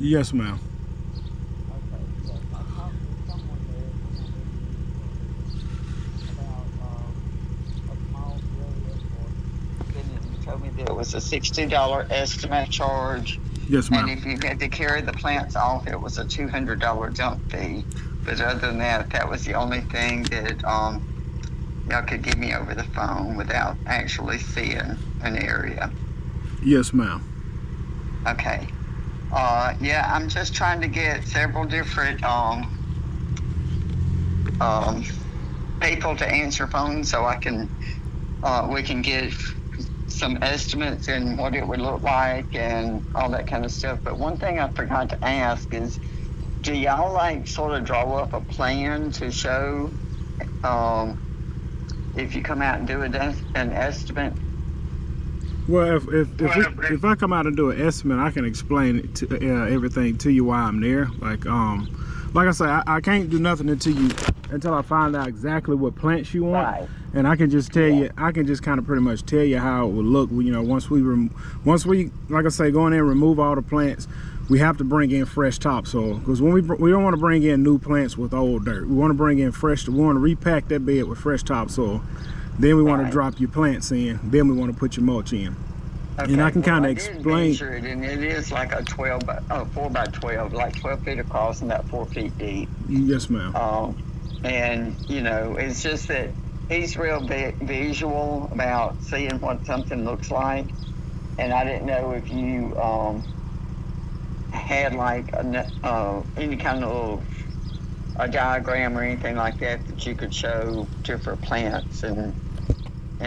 Yes, ma'am. Okay, yes, I talked to someone there about a small area for. And you told me that it was a $60 estimate charge, Yes, and ma'am. if you had to carry the plants off, it was a $200 dump fee. But other than that, that was the only thing that y'all could give me over the phone without actually seeing an area. Yes, ma'am. Okay. Yeah, I'm just trying to get several different um, people to answer phones so I can we can get some estimates and what it would look like and all that kind of stuff. But one thing I forgot to ask is, do y'all like sort of draw up a plan to show if you come out and do an estimate? Well, if I come out and do an estimate, I can explain it to, everything to you while I'm there. Like I say, I can't do nothing until I find out exactly what plants you want, Right. and I can just tell you. I can just kind of pretty much tell you how it would look. You know, once we like I say, go in there and remove all the plants. We have to bring in fresh topsoil, because when we don't want to bring in new plants with old dirt. We want to bring in fresh. We want to repack that bed with fresh topsoil. Then we want to drop your plants in. Then we want to put your mulch in. Okay. And I can kind of explain. Measure it, and it is like a 4 by 12, like 12 feet across and about 4 feet deep. Yes, ma'am. And you know, it's just that he's real visual about seeing what something looks like, and I didn't know if you had like any kind of a diagram or anything like that you could show different plants and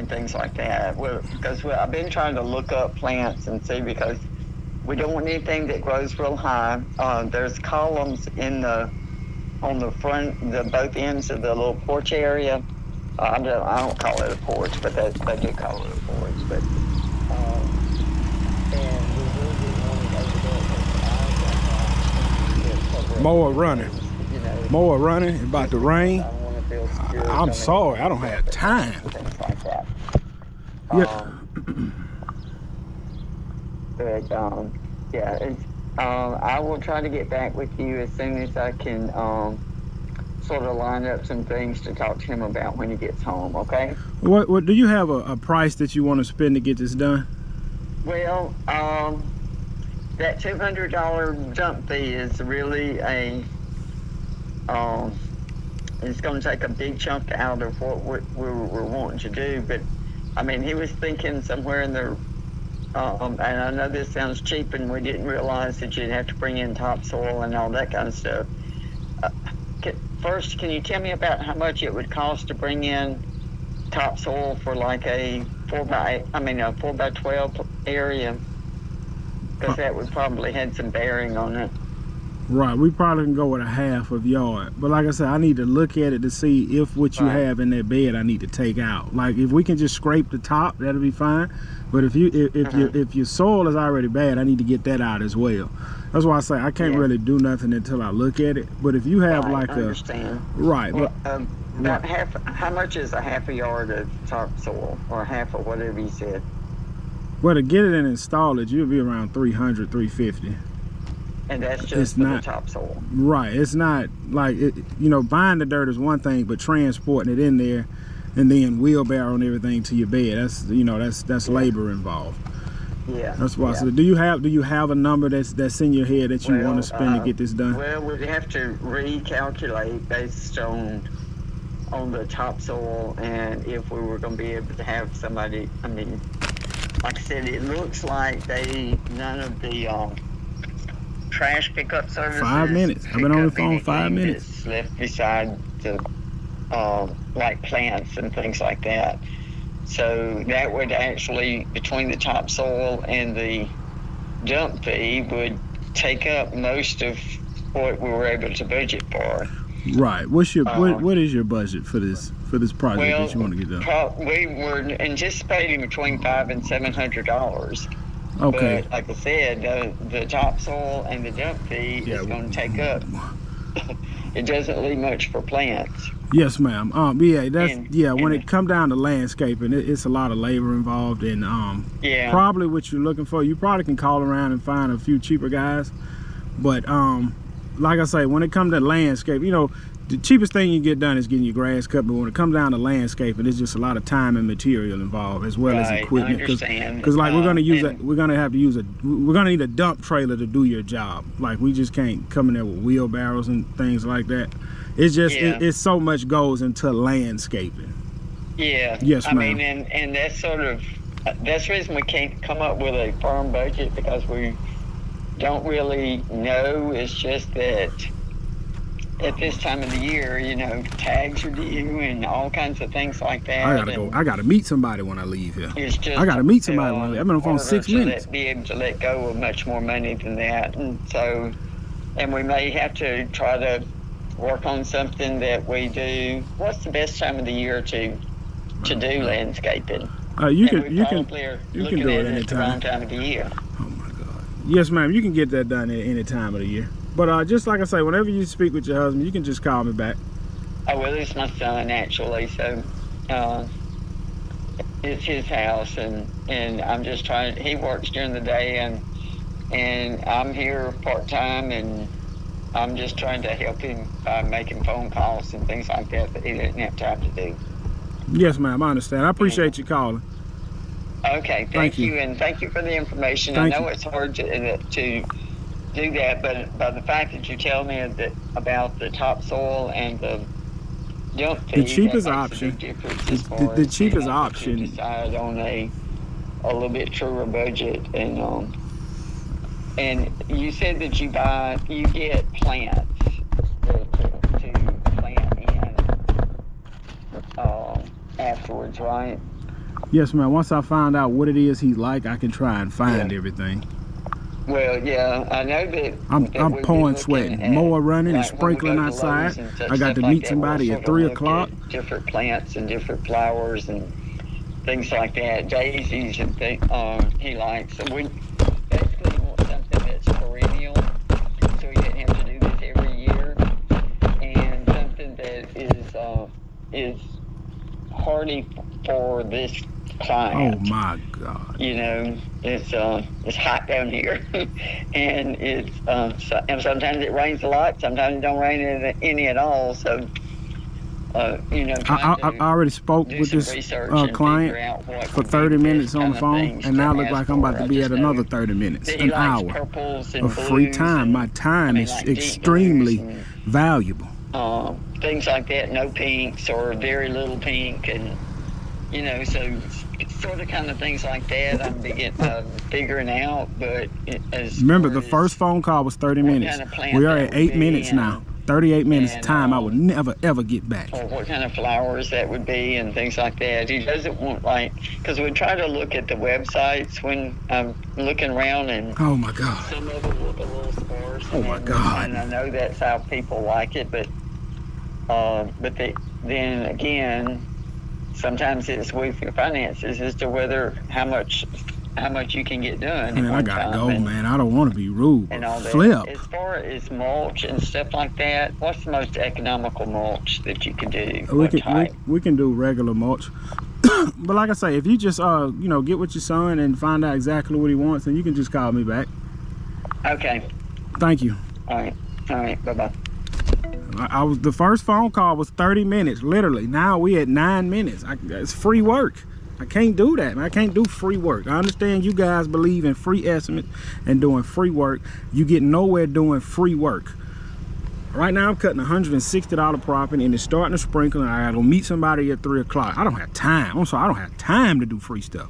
things like that. Well, because I've been trying to look up plants and see, because we don't want anything that grows real high. There's columns on the front, both ends of the little porch area. I don't call it a porch, but they do call it a porch. But and we really wanted over there. Mower running. You know, Mower running. It's about to rain. I want to feel secure. I'm sorry, I don't have time. Things like that. Yeah. But yeah, it's, I will try to get back with you as soon as I can sort of line up some things to talk to him about when he gets home, okay? What do you have a price that you want to spend to get this done? Well, that $200 dump fee is really it's going to take a big chunk out of what we're wanting to do. But I mean, he was thinking somewhere in the and I know this sounds cheap, and we didn't realize that you'd have to bring in topsoil and all that kind of stuff. First, can you tell me about how much it would cost to bring in topsoil for like a 4 by 12 area? Because that would probably had some bearing on it. Right, we probably can go with a half of yard. But like I said, I need to look at it to see if what you have in that bed I need to take out. Like if we can just scrape the top, that'll be fine. But if your soil is already bad, I need to get that out as well. That's why I say I can't really do nothing until I look at it. But if you have like well, about half. How much is a half a yard of topsoil, or half of whatever you said? Well, to get it and install it, you'll be around 300, 350. And that's just for the topsoil. Right. It's not like buying the dirt is one thing, but transporting it in there and then wheelbarrow and everything to your bed, that's labor involved. Yeah. That's why I said, do you have a number that's in your head that you want to spend to get this done? Well, we'd have to recalculate based on the topsoil, and if we were going to be able to have somebody. I mean, like I said, it looks like none of the trash pickup services. 5 minutes. I've been on the phone 5 minutes. Left beside the like plants and things like that. So that would actually, between the topsoil and the dump fee, would take up most of what we were able to budget for. Right. What is your budget for this project that you want to get done? We were anticipating between $500 and $700. Okay. But like I said, the topsoil and the dump fee is going to take up. It doesn't leave much for plants. Yes, ma'am. When it come down to landscaping, it's a lot of labor involved, and probably what you're looking for, you probably can call around and find a few cheaper guys. But like I say, when it comes to landscape, you know, the cheapest thing you get done is getting your grass cut, but when it comes down to landscaping, there's just a lot of time and material involved, as well as equipment. Because like we're gonna use we're gonna need a dump trailer to do your job. Like we just can't come in there with wheelbarrows and things like that. It's just it's so much goes into landscaping. Yeah. Yes, ma'am. I mean, and that's sort of that's the reason we can't come up with a firm budget, because we don't really know. It's just that at this time of the year, you know, tags are due and all kinds of things like that. I gotta meet somebody when I leave here. It's just, I gotta meet somebody when I leave. I've been on the phone 6 minutes. Be able to let go of much more money than that, and so, and we may have to try to work on something that we do. What's the best time of the year to do landscaping? You can do it anytime. Wrong time of the year. Oh my God. Yes, ma'am. You can get that done at any time of the year. But just like I say, whenever you speak with your husband, you can just call me back. Oh, well, it's my son, actually. So it's his house, and I'm just trying. He works during the day, and I'm here part-time, and I'm just trying to help him by making phone calls and things like that he didn't have time to do. Yes, ma'am. I understand. I appreciate you calling. Okay. Thank you, and thank you for the information. I know it's hard to do that, but by the fact that you tell me about the topsoil and the dump fee, the cheapest option. The cheapest option. To decide on a little bit truer budget, and you said that you get plants to plant in afterwards, right? Yes, ma'am. Once I find out what it is he's like, I can try and find everything. Well, yeah, I know that I'm pouring, sweating, mower running, and sprinkling outside. I got to meet somebody at 3 o'clock. Different plants and different flowers and things like that, daisies and things he likes. So we basically want something that's perennial, so we didn't have to do this every year, and something that is hardy for this climate. Oh my God! You know, it's hot down here, and and sometimes it rains a lot. Sometimes it don't rain any at all. So, you know, I already spoke with this client for 30 minutes on the phone, and now look like I'm about to be at another 30 minutes, an hour of free time. My time is extremely valuable. Things like that, no pinks or very little pink, and you know, so it's sort of kind of things like that I'm figuring out. But remember, the first phone call was 30 minutes. We are at 8 minutes now. 38 minutes time I would never ever get back. Or what kind of flowers that would be and things like that. He doesn't want, like, because we try to look at the websites when I'm looking around, and oh my God, some of them look a little sparse. Oh my God. And I know that's how people like it, but then again, sometimes it's with your finances as to how much you can get done. Man, I gotta go, man. I don't want to be rude. And all that. Flip. As far as mulch and stuff like that, what's the most economical mulch that you can do? We can do regular mulch. But like I say, if you just you know, get with your son and find out exactly what he wants, then you can just call me back. Okay. Thank you. All right. Bye-bye. The first phone call was 30 minutes, literally. Now we at 9 minutes. It's free work. I can't do that, man. I can't do free work. I understand you guys believe in free estimates and doing free work. You get nowhere doing free work. Right now I'm cutting $160 property, and it's starting to sprinkle, and I gotta meet somebody at 3 o'clock. I don't have time. I'm sorry, I don't have time to do free stuff.